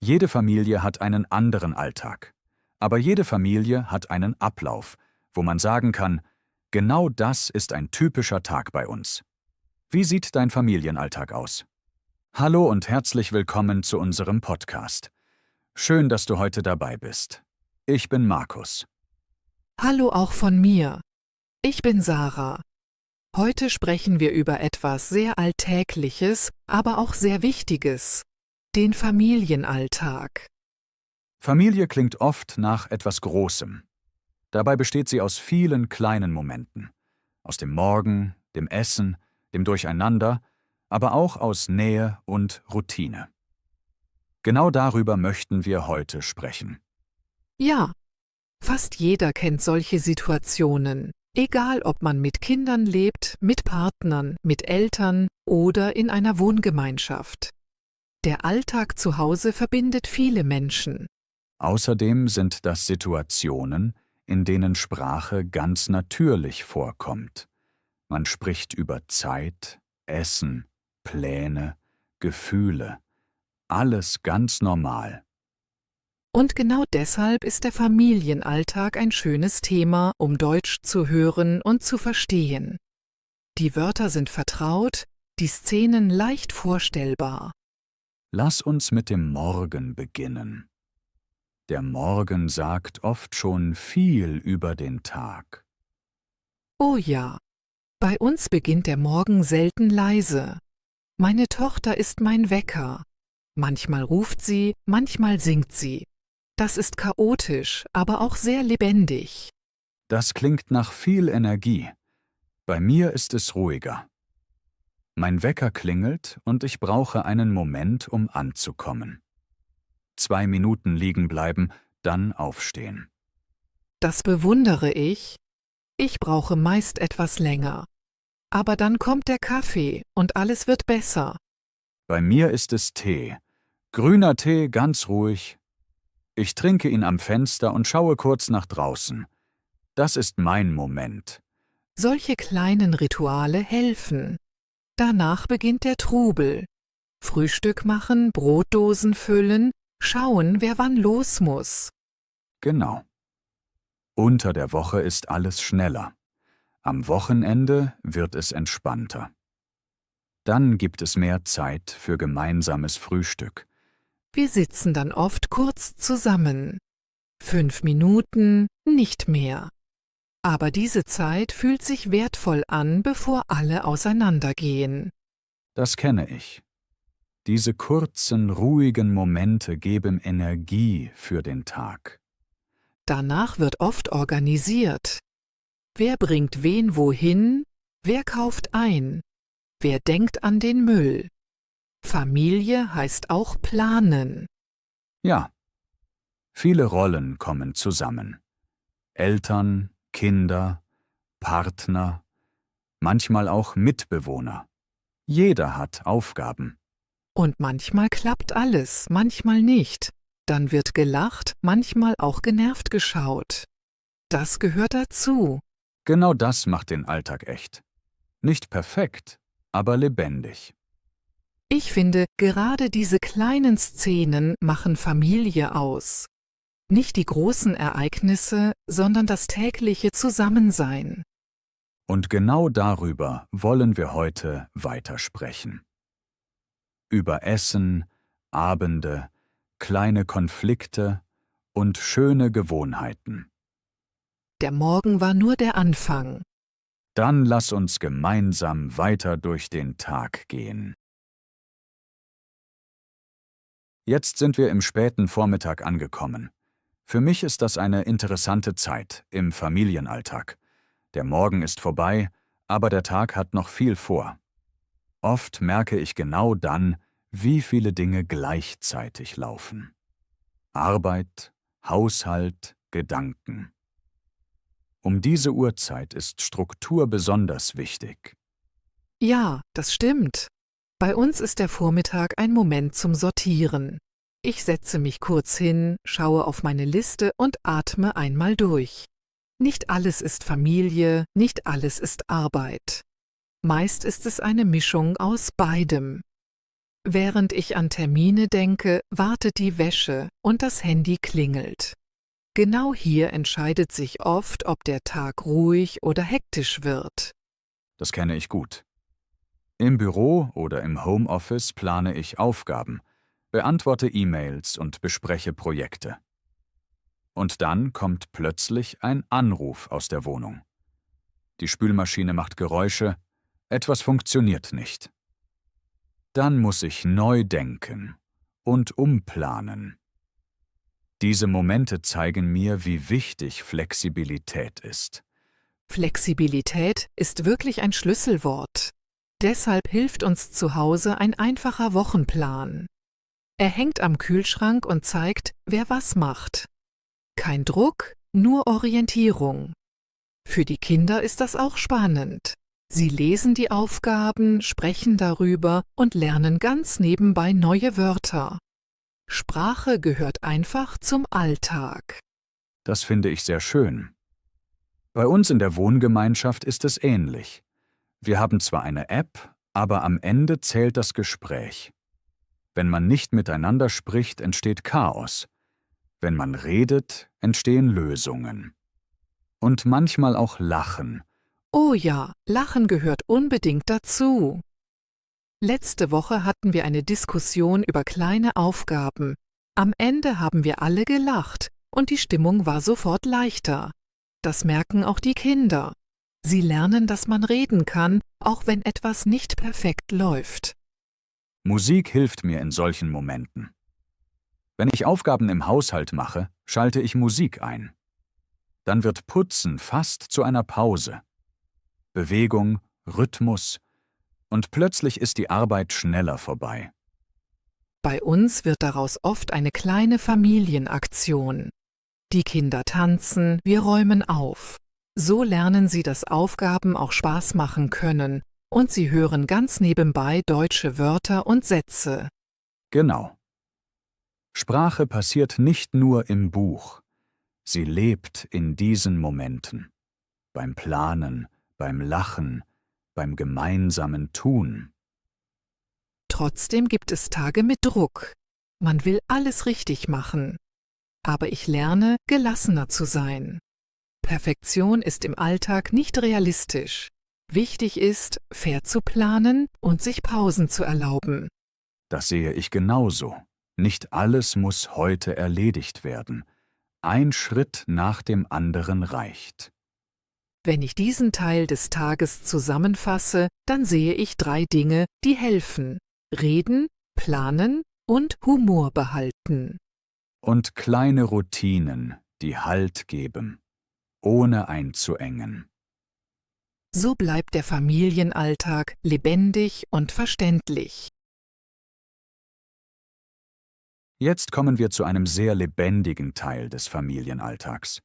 Jede Familie hat einen anderen Alltag. Aber jede Familie hat einen Ablauf, wo man sagen kann, genau das ist ein typischer Tag bei uns. Wie sieht dein Familienalltag aus? Hallo und herzlich willkommen zu unserem Podcast. Schön, dass du heute dabei bist. Ich bin Markus. Hallo auch von mir. Ich bin Sarah. Heute sprechen wir über etwas sehr Alltägliches, aber auch sehr Wichtiges: den Familienalltag. Familie klingt oft nach etwas Großem. Dabei besteht sie aus vielen kleinen Momenten. Aus dem Morgen, dem Essen, dem Durcheinander, aber auch aus Nähe und Routine. Genau darüber möchten wir heute sprechen. Ja, fast jeder kennt solche Situationen, egal ob man mit Kindern lebt, mit Partnern, mit Eltern oder in einer Wohngemeinschaft. Der Alltag zu Hause verbindet viele Menschen. Außerdem sind das Situationen, in denen Sprache ganz natürlich vorkommt. Man spricht über Zeit, Essen, Pläne, Gefühle. Alles ganz normal. Und genau deshalb ist der Familienalltag ein schönes Thema, um Deutsch zu hören und zu verstehen. Die Wörter sind vertraut, die Szenen leicht vorstellbar. Lass uns mit dem Morgen beginnen. Der Morgen sagt oft schon viel über den Tag. Oh ja, bei uns beginnt der Morgen selten leise. Meine Tochter ist mein Wecker. Manchmal ruft sie, manchmal singt sie. Das ist chaotisch, aber auch sehr lebendig. Das klingt nach viel Energie. Bei mir ist es ruhiger. Mein Wecker klingelt und ich brauche einen Moment, um anzukommen. 2 Minuten liegen bleiben, dann aufstehen. Das bewundere ich. Ich brauche meist etwas länger. Aber dann kommt der Kaffee und alles wird besser. Bei mir ist es Tee. Grüner Tee, ganz ruhig. Ich trinke ihn am Fenster und schaue kurz nach draußen. Das ist mein Moment. Solche kleinen Rituale helfen. Danach beginnt der Trubel. Frühstück machen, Brotdosen füllen, schauen, wer wann los muss. Genau. Unter der Woche ist alles schneller. Am Wochenende wird es entspannter. Dann gibt es mehr Zeit für gemeinsames Frühstück. Wir sitzen dann oft kurz zusammen. 5 Minuten, nicht mehr. Aber diese Zeit fühlt sich wertvoll an, bevor alle auseinandergehen. Das kenne ich. Diese kurzen, ruhigen Momente geben Energie für den Tag. Danach wird oft organisiert. Wer bringt wen wohin? Wer kauft ein? Wer denkt an den Müll? Familie heißt auch planen. Ja, viele Rollen kommen zusammen. Eltern, Kinder, Partner, manchmal auch Mitbewohner. Jeder hat Aufgaben. Und manchmal klappt alles, manchmal nicht. Dann wird gelacht, manchmal auch genervt geschaut. Das gehört dazu. Genau das macht den Alltag echt. Nicht perfekt, aber lebendig. Ich finde, gerade diese kleinen Szenen machen Familie aus. Nicht die großen Ereignisse, sondern das tägliche Zusammensein. Und genau darüber wollen wir heute weitersprechen. Über Essen, Abende, kleine Konflikte und schöne Gewohnheiten. Der Morgen war nur der Anfang. Dann lass uns gemeinsam weiter durch den Tag gehen. Jetzt sind wir im späten Vormittag angekommen. Für mich ist das eine interessante Zeit im Familienalltag. Der Morgen ist vorbei, aber der Tag hat noch viel vor. Oft merke ich genau dann, wie viele Dinge gleichzeitig laufen. Arbeit, Haushalt, Gedanken. Um diese Uhrzeit ist Struktur besonders wichtig. Ja, das stimmt. Bei uns ist der Vormittag ein Moment zum Sortieren. Ich setze mich kurz hin, schaue auf meine Liste und atme einmal durch. Nicht alles ist Familie, nicht alles ist Arbeit. Meist ist es eine Mischung aus beidem. Während ich an Termine denke, wartet die Wäsche und das Handy klingelt. Genau hier entscheidet sich oft, ob der Tag ruhig oder hektisch wird. Das kenne ich gut. Im Büro oder im Homeoffice plane ich Aufgaben, beantworte E-Mails und bespreche Projekte. Und dann kommt plötzlich ein Anruf aus der Wohnung. Die Spülmaschine macht Geräusche, etwas funktioniert nicht. Dann muss ich neu denken und umplanen. Diese Momente zeigen mir, wie wichtig Flexibilität ist. Flexibilität ist wirklich ein Schlüsselwort. Deshalb hilft uns zu Hause ein einfacher Wochenplan. Er hängt am Kühlschrank und zeigt, wer was macht. Kein Druck, nur Orientierung. Für die Kinder ist das auch spannend. Sie lesen die Aufgaben, sprechen darüber und lernen ganz nebenbei neue Wörter. Sprache gehört einfach zum Alltag. Das finde ich sehr schön. Bei uns in der Wohngemeinschaft ist es ähnlich. Wir haben zwar eine App, aber am Ende zählt das Gespräch. Wenn man nicht miteinander spricht, entsteht Chaos. Wenn man redet, entstehen Lösungen. Und manchmal auch Lachen. Oh ja, Lachen gehört unbedingt dazu. Letzte Woche hatten wir eine Diskussion über kleine Aufgaben. Am Ende haben wir alle gelacht und die Stimmung war sofort leichter. Das merken auch die Kinder. Sie lernen, dass man reden kann, auch wenn etwas nicht perfekt läuft. Musik hilft mir in solchen Momenten. Wenn ich Aufgaben im Haushalt mache, schalte ich Musik ein. Dann wird Putzen fast zu einer Pause. Bewegung, Rhythmus, und plötzlich ist die Arbeit schneller vorbei. Bei uns wird daraus oft eine kleine Familienaktion. Die Kinder tanzen, wir räumen auf. So lernen sie, dass Aufgaben auch Spaß machen können und sie hören ganz nebenbei deutsche Wörter und Sätze. Genau. Sprache passiert nicht nur im Buch. Sie lebt in diesen Momenten. Beim Planen, beim Lachen, beim gemeinsamen Tun. Trotzdem gibt es Tage mit Druck. Man will alles richtig machen. Aber ich lerne, gelassener zu sein. Perfektion ist im Alltag nicht realistisch. Wichtig ist, fair zu planen und sich Pausen zu erlauben. Das sehe ich genauso. Nicht alles muss heute erledigt werden. Ein Schritt nach dem anderen reicht. Wenn ich diesen Teil des Tages zusammenfasse, dann sehe ich 3 Dinge, die helfen: Reden, planen und Humor behalten. Und kleine Routinen, die Halt geben, ohne einzuengen. So bleibt der Familienalltag lebendig und verständlich. Jetzt kommen wir zu einem sehr lebendigen Teil des Familienalltags,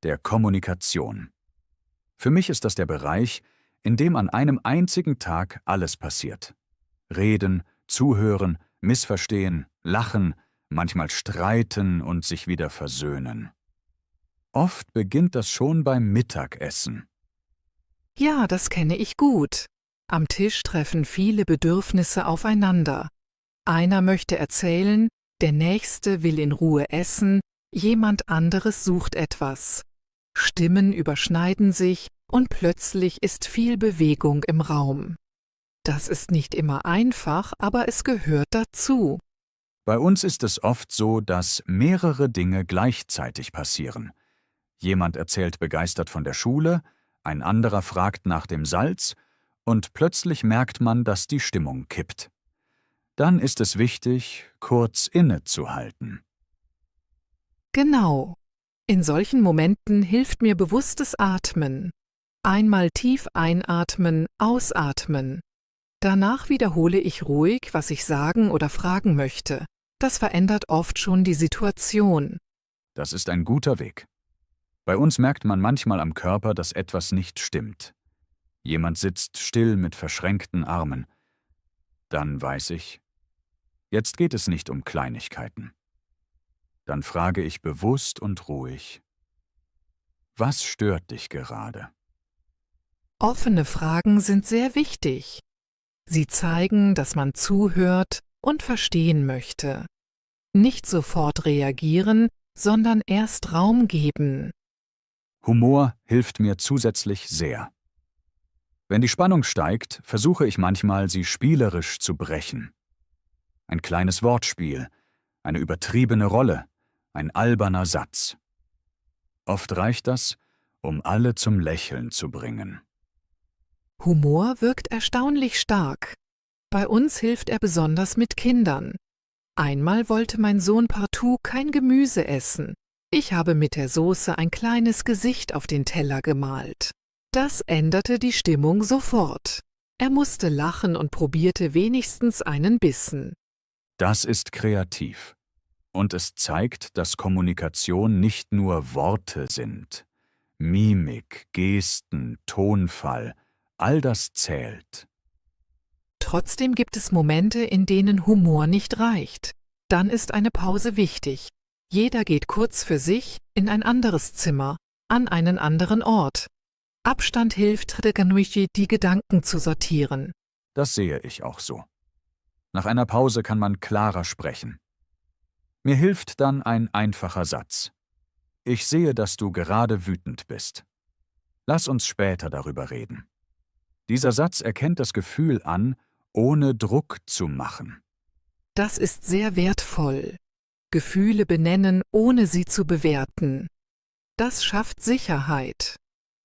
der Kommunikation. Für mich ist das der Bereich, in dem an einem einzigen Tag alles passiert. Reden, zuhören, missverstehen, lachen, manchmal streiten und sich wieder versöhnen. Oft beginnt das schon beim Mittagessen. Ja, das kenne ich gut. Am Tisch treffen viele Bedürfnisse aufeinander. Einer möchte erzählen, der Nächste will in Ruhe essen, jemand anderes sucht etwas. Stimmen überschneiden sich und plötzlich ist viel Bewegung im Raum. Das ist nicht immer einfach, aber es gehört dazu. Bei uns ist es oft so, dass mehrere Dinge gleichzeitig passieren. Jemand erzählt begeistert von der Schule, ein anderer fragt nach dem Salz und plötzlich merkt man, dass die Stimmung kippt. Dann ist es wichtig, kurz innezuhalten. Genau. In solchen Momenten hilft mir bewusstes Atmen. Einmal tief einatmen, ausatmen. Danach wiederhole ich ruhig, was ich sagen oder fragen möchte. Das verändert oft schon die Situation. Das ist ein guter Weg. Bei uns merkt man manchmal am Körper, dass etwas nicht stimmt. Jemand sitzt still mit verschränkten Armen. Dann weiß ich, jetzt geht es nicht um Kleinigkeiten. Dann frage ich bewusst und ruhig: Was stört dich gerade? Offene Fragen sind sehr wichtig. Sie zeigen, dass man zuhört und verstehen möchte. Nicht sofort reagieren, sondern erst Raum geben. Humor hilft mir zusätzlich sehr. Wenn die Spannung steigt, versuche ich manchmal, sie spielerisch zu brechen. Ein kleines Wortspiel, eine übertriebene Rolle, ein alberner Satz. Oft reicht das, um alle zum Lächeln zu bringen. Humor wirkt erstaunlich stark. Bei uns hilft er besonders mit Kindern. Einmal wollte mein Sohn partout kein Gemüse essen. Ich habe mit der Soße ein kleines Gesicht auf den Teller gemalt. Das änderte die Stimmung sofort. Er musste lachen und probierte wenigstens einen Bissen. Das ist kreativ. Und es zeigt, dass Kommunikation nicht nur Worte sind. Mimik, Gesten, Tonfall, all das zählt. Trotzdem gibt es Momente, in denen Humor nicht reicht. Dann ist eine Pause wichtig. Jeder geht kurz für sich in ein anderes Zimmer, an einen anderen Ort. Abstand hilft, die Gedanken zu sortieren. Das sehe ich auch so. Nach einer Pause kann man klarer sprechen. Mir hilft dann ein einfacher Satz. Ich sehe, dass du gerade wütend bist. Lass uns später darüber reden. Dieser Satz erkennt das Gefühl an, ohne Druck zu machen. Das ist sehr wertvoll. Gefühle benennen, ohne sie zu bewerten. Das schafft Sicherheit.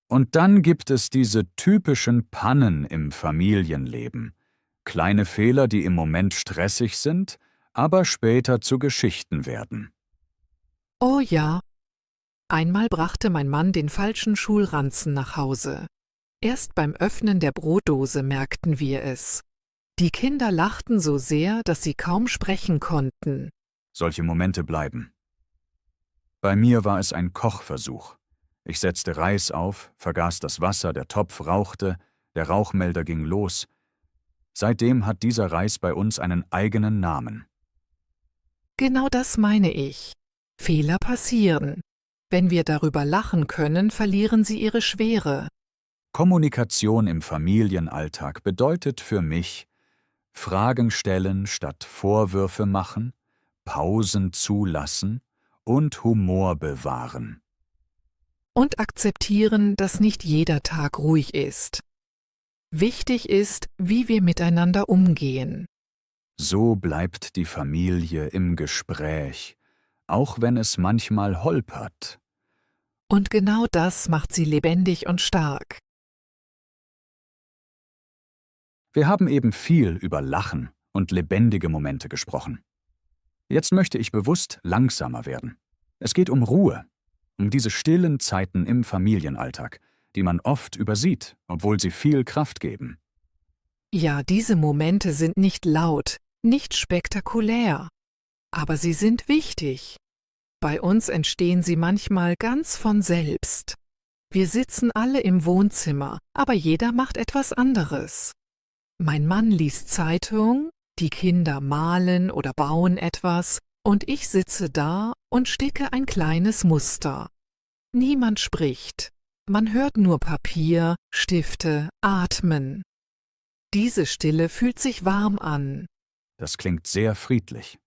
Und dann gibt es diese typischen Pannen im Familienleben. Kleine Fehler, die im Moment stressig sind, aber später zu Geschichten werden. Oh ja. Einmal brachte mein Mann den falschen Schulranzen nach Hause. Erst beim Öffnen der Brotdose merkten wir es. Die Kinder lachten so sehr, dass sie kaum sprechen konnten. Solche Momente bleiben. Bei mir war es ein Kochversuch. Ich setzte Reis auf, vergaß das Wasser, der Topf rauchte, der Rauchmelder ging los. Seitdem hat dieser Reis bei uns einen eigenen Namen. Genau das meine ich. Fehler passieren. Wenn wir darüber lachen können, verlieren sie ihre Schwere. Kommunikation im Familienalltag bedeutet für mich, Fragen stellen statt Vorwürfe machen, Pausen zulassen und Humor bewahren. Und akzeptieren, dass nicht jeder Tag ruhig ist. Wichtig ist, wie wir miteinander umgehen. So bleibt die Familie im Gespräch, auch wenn es manchmal holpert. Und genau das macht sie lebendig und stark. Wir haben eben viel über Lachen und lebendige Momente gesprochen. Jetzt möchte ich bewusst langsamer werden. Es geht um Ruhe, um diese stillen Zeiten im Familienalltag, die man oft übersieht, obwohl sie viel Kraft geben. Ja, diese Momente sind nicht laut, nicht spektakulär, aber sie sind wichtig. Bei uns entstehen sie manchmal ganz von selbst. Wir sitzen alle im Wohnzimmer, aber jeder macht etwas anderes. Mein Mann liest Zeitung, die Kinder malen oder bauen etwas und ich sitze da und sticke ein kleines Muster. Niemand spricht. Man hört nur Papier, Stifte, Atmen. Diese Stille fühlt sich warm an. Das klingt sehr friedlich.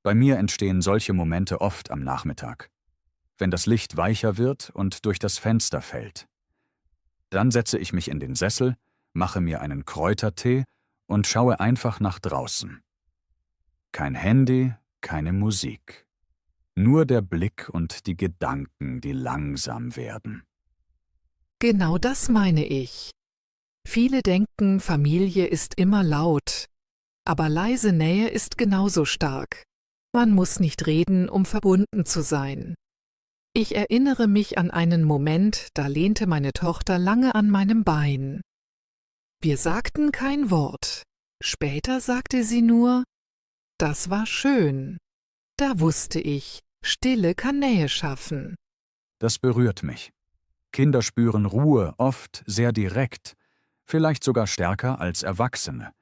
Bei mir entstehen solche Momente oft am Nachmittag, wenn das Licht weicher wird und durch das Fenster fällt. Dann setze ich mich in den Sessel, mache mir einen Kräutertee und schaue einfach nach draußen. Kein Handy, keine Musik. Nur der Blick und die Gedanken, die langsam werden. Genau das meine ich. Viele denken, Familie ist immer laut. Aber leise Nähe ist genauso stark. Man muss nicht reden, um verbunden zu sein. Ich erinnere mich an einen Moment, da lehnte meine Tochter lange an meinem Bein. Wir sagten kein Wort. Später sagte sie nur, das war schön. Da wusste ich, Stille kann Nähe schaffen. Das berührt mich. Kinder spüren Ruhe oft sehr direkt, vielleicht sogar stärker als Erwachsene.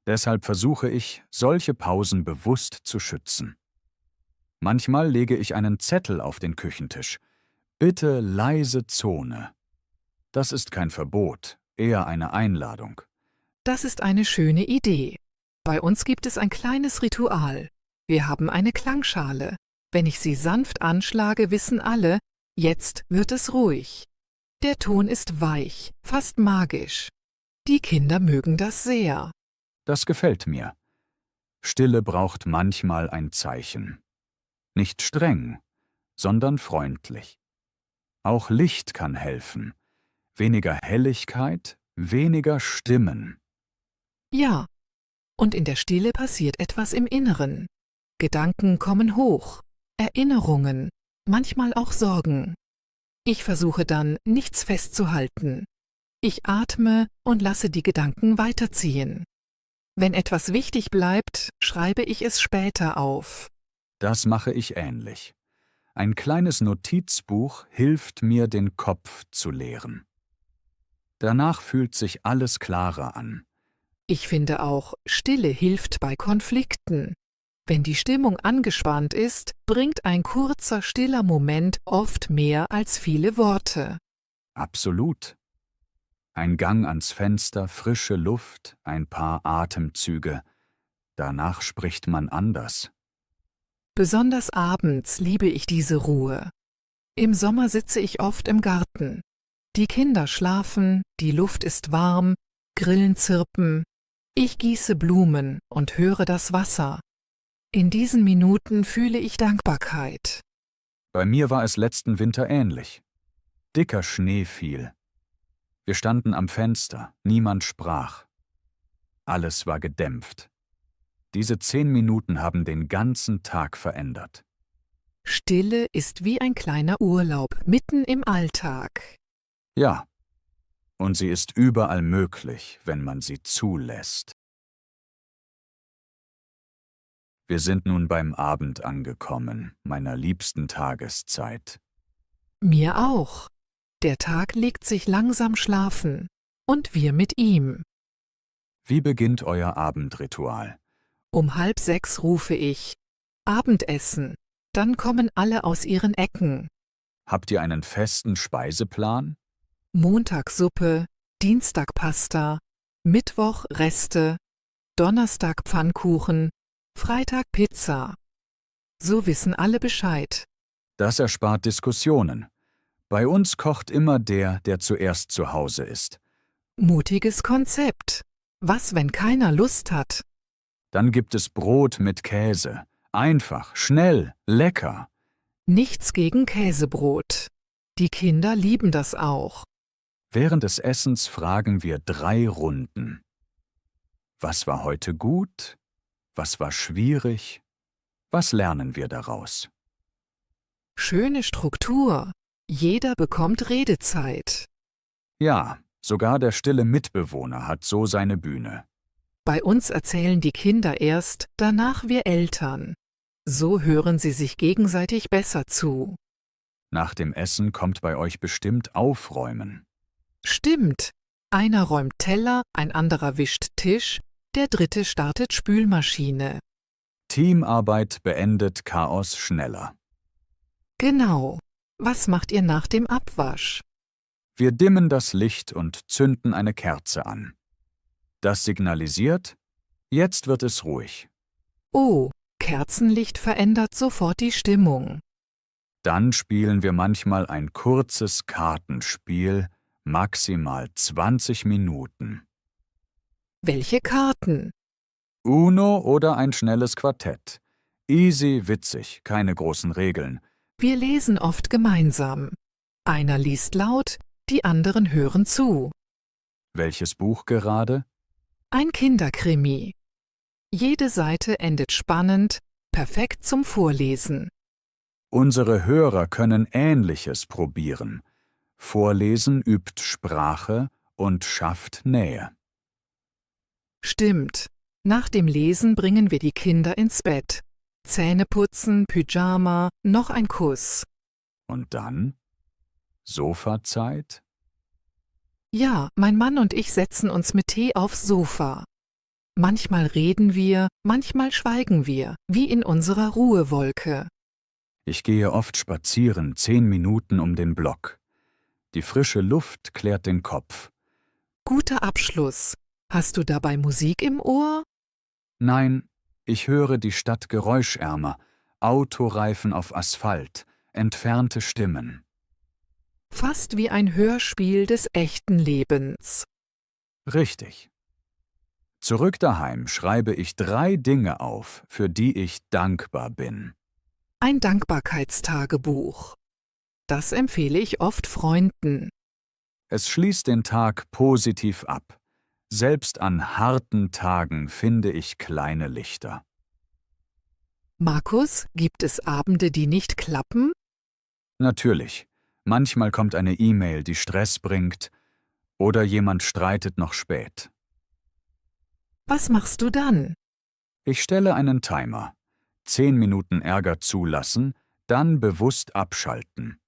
Deshalb versuche ich, solche Pausen bewusst zu schützen. Manchmal lege ich einen Zettel auf den Küchentisch. Bitte leise Zone. Das ist kein Verbot, eher eine Einladung. Das ist eine schöne Idee. Bei uns gibt es ein kleines Ritual. Wir haben eine Klangschale. Wenn ich sie sanft anschlage, wissen alle, jetzt wird es ruhig. Der Ton ist weich, fast magisch. Die Kinder mögen das sehr. Das gefällt mir. Stille braucht manchmal ein Zeichen. Nicht streng, sondern freundlich. Auch Licht kann helfen. Weniger Helligkeit, weniger Stimmen. Ja, und in der Stille passiert etwas im Inneren. Gedanken kommen hoch, Erinnerungen, manchmal auch Sorgen. Ich versuche dann, nichts festzuhalten. Ich atme und lasse die Gedanken weiterziehen. Wenn etwas wichtig bleibt, schreibe ich es später auf. Das mache ich ähnlich. Ein kleines Notizbuch hilft mir, den Kopf zu leeren. Danach fühlt sich alles klarer an. Ich finde auch, Stille hilft bei Konflikten. Wenn die Stimmung angespannt ist, bringt ein kurzer, stiller Moment oft mehr als viele Worte. Absolut. Ein Gang ans Fenster, frische Luft, ein paar Atemzüge. Danach spricht man anders. Besonders abends liebe ich diese Ruhe. Im Sommer sitze ich oft im Garten. Die Kinder schlafen, die Luft ist warm, Grillen zirpen. Ich gieße Blumen und höre das Wasser. In diesen Minuten fühle ich Dankbarkeit. Bei mir war es letzten Winter ähnlich. Dicker Schnee fiel. Wir standen am Fenster, niemand sprach. Alles war gedämpft. Diese 10 Minuten haben den ganzen Tag verändert. Stille ist wie ein kleiner Urlaub mitten im Alltag. Ja, und sie ist überall möglich, wenn man sie zulässt. Wir sind nun beim Abend angekommen, meiner liebsten Tageszeit. Mir auch. Der Tag legt sich langsam schlafen. Und wir mit ihm. Wie beginnt euer Abendritual? Um 5:30 rufe ich: Abendessen. Dann kommen alle aus ihren Ecken. Habt ihr einen festen Speiseplan? Montag Suppe, Dienstag Pasta, Mittwoch Reste, Donnerstag Pfannkuchen, Freitag Pizza. So wissen alle Bescheid. Das erspart Diskussionen. Bei uns kocht immer der, der zuerst zu Hause ist. Mutiges Konzept. Was, wenn keiner Lust hat? Dann gibt es Brot mit Käse. Einfach, schnell, lecker. Nichts gegen Käsebrot. Die Kinder lieben das auch. Während des Essens fragen wir 3 Runden. Was war heute gut? Was war schwierig? Was lernen wir daraus? Schöne Struktur. Jeder bekommt Redezeit. Ja, sogar der stille Mitbewohner hat so seine Bühne. Bei uns erzählen die Kinder erst, danach wir Eltern. So hören sie sich gegenseitig besser zu. Nach dem Essen kommt bei euch bestimmt Aufräumen. Stimmt. Einer räumt Teller, ein anderer wischt Tisch, der dritte startet Spülmaschine. Teamarbeit beendet Chaos schneller. Genau. Was macht ihr nach dem Abwasch? Wir dimmen das Licht und zünden eine Kerze an. Das signalisiert, jetzt wird es ruhig. Oh, Kerzenlicht verändert sofort die Stimmung. Dann spielen wir manchmal ein kurzes Kartenspiel, maximal 20 Minuten. Welche Karten? Uno oder ein schnelles Quartett. Easy, witzig, keine großen Regeln. Wir lesen oft gemeinsam. Einer liest laut, die anderen hören zu. Welches Buch gerade? Ein Kinderkrimi. Jede Seite endet spannend, perfekt zum Vorlesen. Unsere Hörer können Ähnliches probieren. Vorlesen übt Sprache und schafft Nähe. Stimmt. Nach dem Lesen bringen wir die Kinder ins Bett. Zähneputzen, Pyjama, noch ein Kuss. Und dann? Sofazeit? Ja, mein Mann und ich setzen uns mit Tee aufs Sofa. Manchmal reden wir, manchmal schweigen wir, wie in unserer Ruhewolke. Ich gehe oft spazieren, 10 Minuten um den Block. Die frische Luft klärt den Kopf. Guter Abschluss. Hast du dabei Musik im Ohr? Nein, ich höre die Stadt geräuschärmer, Autoreifen auf Asphalt, entfernte Stimmen. Fast wie ein Hörspiel des echten Lebens. Richtig. Zurück daheim schreibe ich 3 Dinge auf, für die ich dankbar bin. Ein Dankbarkeitstagebuch. Das empfehle ich oft Freunden. Es schließt den Tag positiv ab. Selbst an harten Tagen finde ich kleine Lichter. Markus, gibt es Abende, die nicht klappen? Natürlich, manchmal kommt eine E-Mail, die Stress bringt, oder jemand streitet noch spät. Was machst du dann? Ich stelle einen Timer. 10 Minuten Ärger zulassen, dann bewusst abschalten.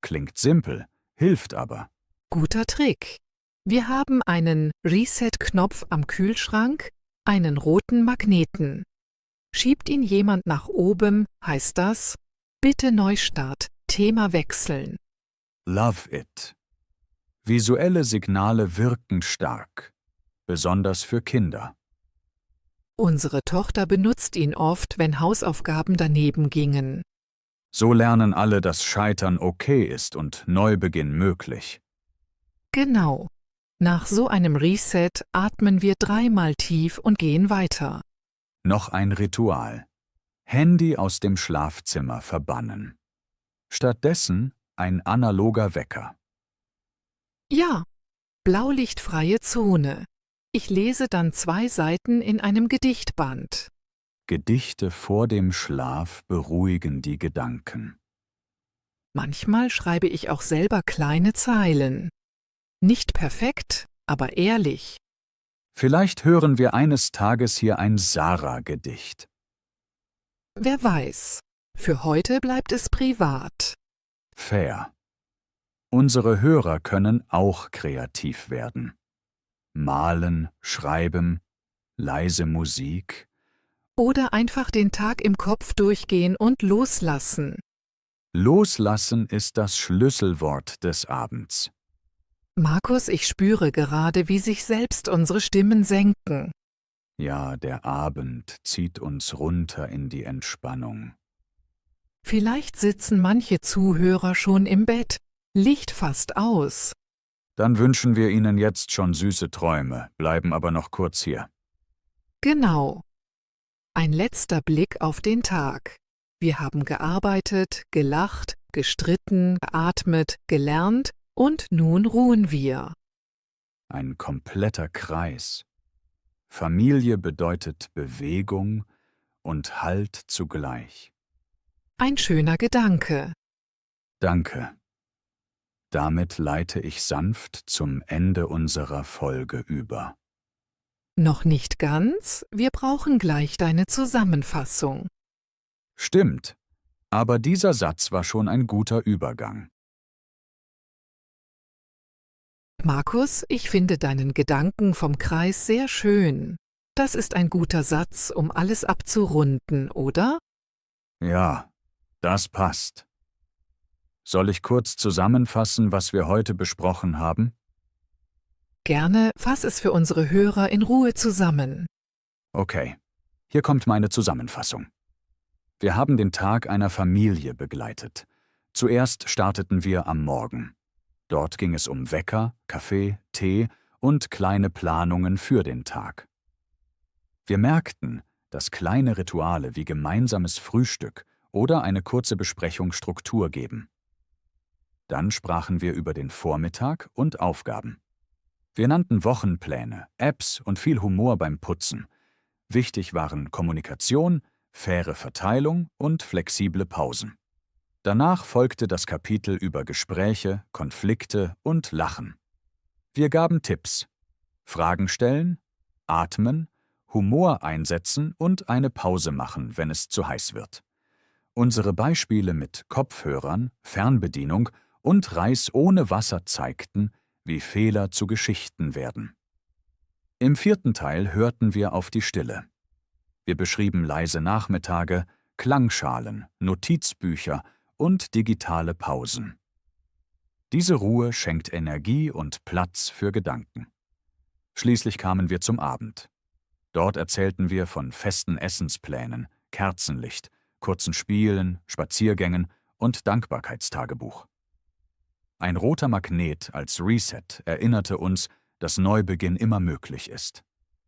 Klingt simpel, hilft aber. Guter Trick. Wir haben einen Reset-Knopf am Kühlschrank, einen roten Magneten. Schiebt ihn jemand nach oben, heißt das: Bitte Neustart, Thema wechseln. Love it. Visuelle Signale wirken stark, besonders für Kinder. Unsere Tochter benutzt ihn oft, wenn Hausaufgaben daneben gingen. So lernen alle, dass Scheitern okay ist und Neubeginn möglich. Genau. Nach so einem Reset atmen wir 3-mal tief und gehen weiter. Noch ein Ritual. Handy aus dem Schlafzimmer verbannen. Stattdessen ein analoger Wecker. Ja, blaulichtfreie Zone. Ich lese dann 2 Seiten in einem Gedichtband. Gedichte vor dem Schlaf beruhigen die Gedanken. Manchmal schreibe ich auch selber kleine Zeilen. Nicht perfekt, aber ehrlich. Vielleicht hören wir eines Tages hier ein Sarah-Gedicht. Wer weiß. Für heute bleibt es privat. Fair. Unsere Hörer können auch kreativ werden. Malen, schreiben, leise Musik. Oder einfach den Tag im Kopf durchgehen und loslassen. Loslassen ist das Schlüsselwort des Abends. Markus, ich spüre gerade, wie sich selbst unsere Stimmen senken. Ja, der Abend zieht uns runter in die Entspannung. Vielleicht sitzen manche Zuhörer schon im Bett, Licht fast aus. Dann wünschen wir Ihnen jetzt schon süße Träume, bleiben aber noch kurz hier. Genau. Ein letzter Blick auf den Tag. Wir haben gearbeitet, gelacht, gestritten, geatmet, gelernt und nun ruhen wir. Ein kompletter Kreis. Familie bedeutet Bewegung und Halt zugleich. Ein schöner Gedanke. Danke. Damit leite ich sanft zum Ende unserer Folge über. Noch nicht ganz, wir brauchen gleich deine Zusammenfassung. Stimmt, aber dieser Satz war schon ein guter Übergang. Markus, ich finde deinen Gedanken vom Kreis sehr schön. Das ist ein guter Satz, um alles abzurunden, oder? Ja, das passt. Soll ich kurz zusammenfassen, was wir heute besprochen haben? Gerne, fass es für unsere Hörer in Ruhe zusammen. Okay, hier kommt meine Zusammenfassung. Wir haben den Tag einer Familie begleitet. Zuerst starteten wir am Morgen. Dort ging es um Wecker, Kaffee, Tee und kleine Planungen für den Tag. Wir merkten, dass kleine Rituale wie gemeinsames Frühstück oder eine kurze Besprechung Struktur geben. Dann sprachen wir über den Vormittag und Aufgaben. Wir nannten Wochenpläne, Apps und viel Humor beim Putzen. Wichtig waren Kommunikation, faire Verteilung und flexible Pausen. Danach folgte das Kapitel über Gespräche, Konflikte und Lachen. Wir gaben Tipps: Fragen stellen, atmen, Humor einsetzen und eine Pause machen, wenn es zu heiß wird. Unsere Beispiele mit Kopfhörern, Fernbedienung und Reis ohne Wasser zeigten, wie Fehler zu Geschichten werden. Im 4. Teil hörten wir auf die Stille. Wir beschrieben leise Nachmittage, Klangschalen, Notizbücher und digitale Pausen. Diese Ruhe schenkt Energie und Platz für Gedanken. Schließlich kamen wir zum Abend. Dort erzählten wir von festen Essensplänen, Kerzenlicht, kurzen Spielen, Spaziergängen und Dankbarkeitstagebuch. Ein roter Magnet als Reset erinnerte uns, dass Neubeginn immer möglich ist.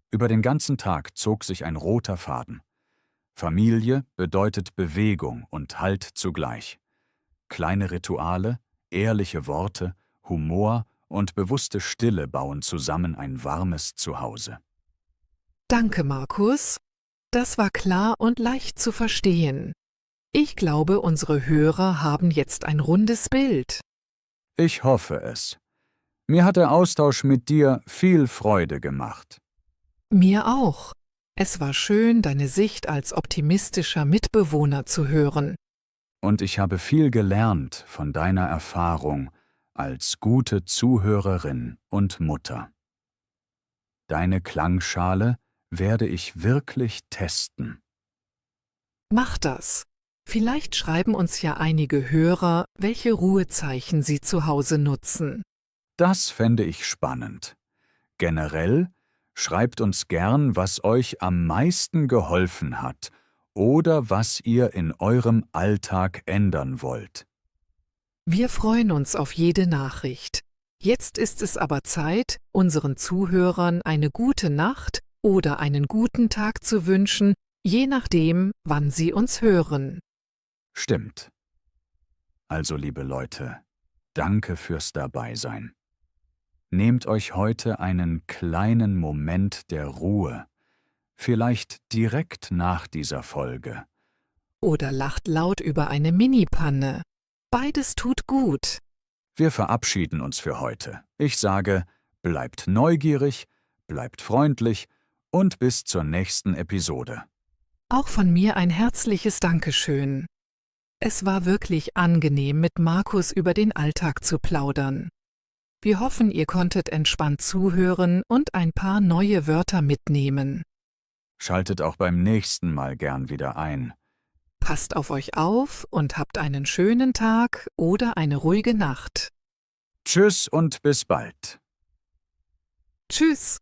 Über den ganzen Tag zog sich ein roter Faden. Familie bedeutet Bewegung und Halt zugleich. Kleine Rituale, ehrliche Worte, Humor und bewusste Stille bauen zusammen ein warmes Zuhause. Danke, Markus. Das war klar und leicht zu verstehen. Ich glaube, unsere Hörer haben jetzt ein rundes Bild. Ich hoffe es. Mir hat der Austausch mit dir viel Freude gemacht. Mir auch. Es war schön, deine Sicht als optimistischer Mitbewohner zu hören. Und ich habe viel gelernt von deiner Erfahrung als gute Zuhörerin und Mutter. Deine Klangschale werde ich wirklich testen. Mach das. Vielleicht schreiben uns ja einige Hörer, welche Ruhezeichen sie zu Hause nutzen. Das fände ich spannend. Generell schreibt uns gern, was euch am meisten geholfen hat oder was ihr in eurem Alltag ändern wollt. Wir freuen uns auf jede Nachricht. Jetzt ist es aber Zeit, unseren Zuhörern eine gute Nacht oder einen guten Tag zu wünschen, je nachdem, wann sie uns hören. Stimmt. Also, liebe Leute, danke fürs Dabeisein. Nehmt euch heute einen kleinen Moment der Ruhe, vielleicht direkt nach dieser Folge. Oder lacht laut über eine Minipanne. Beides tut gut. Wir verabschieden uns für heute. Ich sage, bleibt neugierig, bleibt freundlich und bis zur nächsten Episode. Auch von mir ein herzliches Dankeschön. Es war wirklich angenehm, mit Markus über den Alltag zu plaudern. Wir hoffen, ihr konntet entspannt zuhören und ein paar neue Wörter mitnehmen. Schaltet auch beim nächsten Mal gern wieder ein. Passt auf euch auf und habt einen schönen Tag oder eine ruhige Nacht. Tschüss und bis bald. Tschüss!